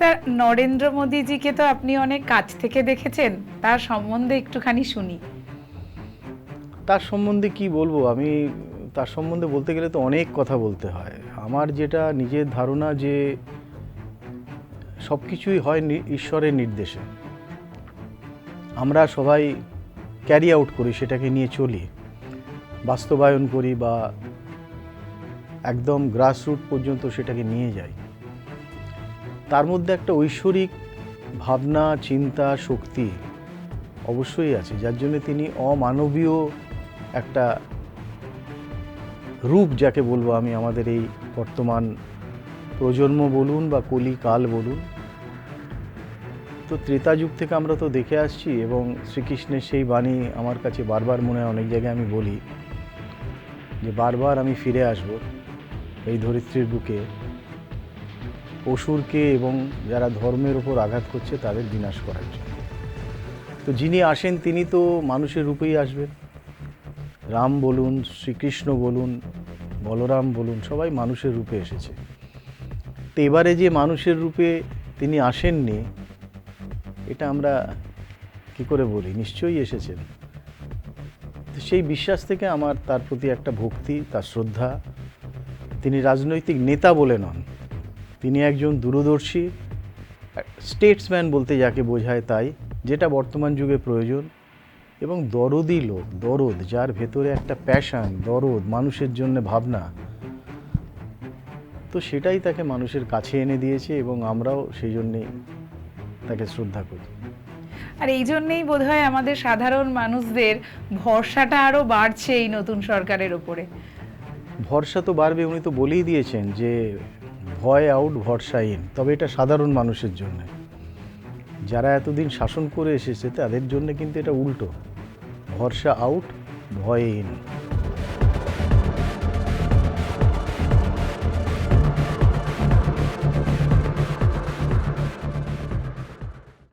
Sir, Narendra মোদীজিকে তো আপনি অনেক কাছ থেকে দেখেছেন, তার সম্বন্ধে একটুখানি শুনি। তার সম্বন্ধে কি বলবো আমি? তার সম্বন্ধে বলতে গেলে তো অনেক কথা বলতে হয়। আমার যেটা নিজের ধারণা যে সব কিছুই হয় ঈশ্বরের নির্দেশে। আমরা সবাই ক্যারি আউট করি, সেটাকে নিয়ে চলি, বাস্তবায়ন করি বা একদম গ্রাসরুট পর্যন্ত সেটাকে নিয়ে যাই। তার মধ্যে একটা ঐশ্বরিক ভাবনা, চিন্তা, শক্তি অবশ্যই আছে, যার জন্য তিনি অমানবীয় একটা রূপ, যাকে বলবো আমি, আমাদের এই বর্তমান প্রজন্ম বলুন বা কলিকাল বলুন। তো ত্রেতা যুগ থেকে আমরা তো দেখে আসছি, এবং শ্রীকৃষ্ণের সেই বাণী আমার কাছে বারবার মনে হয়, অনেক জায়গায় আমি বলি যে বারবার আমি ফিরে আসব এই ধরিত্রীর বুকে, অসুরকে এবং যারা ধর্মের ওপর আঘাত করছে তাদের বিনাশ করার জন্য। তো যিনি আসেন তিনি তো মানুষের রূপেই আসবেন। রাম বলুন, শ্রীকৃষ্ণ বলুন, বলরাম বলুন, সবাই মানুষের রূপে এসেছে। তো এবারে যে মানুষের রূপে তিনি আসেননি, এটা আমরা কি করে বলি? নিশ্চয়ই এসেছেন। তো সেই বিশ্বাস থেকে আমার তার প্রতি একটা ভক্তি, তার শ্রদ্ধা। তিনি রাজনৈতিক নেতা বলে নন, তিনি একজন দূরদর্শী স্টেটসম্যান বলতে যাকে বোঝায় তাই, যেটা বর্তমান যুগে প্রয়োজন। এবং দরদি লোক, দরদ, যার ভেতরে একটা প্যাশন, দরদ, মানুষের জন্য ভাবনা, তো সেটাই তাকে মানুষের কাছে এনে দিয়েছে, এবং আমরাও সেই জন্যেই তাকে শ্রদ্ধা করি। আর এই জন্যেই বোধহয় আমাদের সাধারণ মানুষদের ভরসাটা আরো বাড়ছে এই নতুন সরকারের ওপরে। ভরসা তো বাড়বে, উনি তো বলেই দিয়েছেন যে ভয় আউট, ভরসা ইন। তবে এটা সাধারণ মানুষের জন্য, যারা এতদিন শাসন করে এসেছে তাদের জন্য কিন্তু এটা উল্টো, ভরসা আউট, ভয় ইন।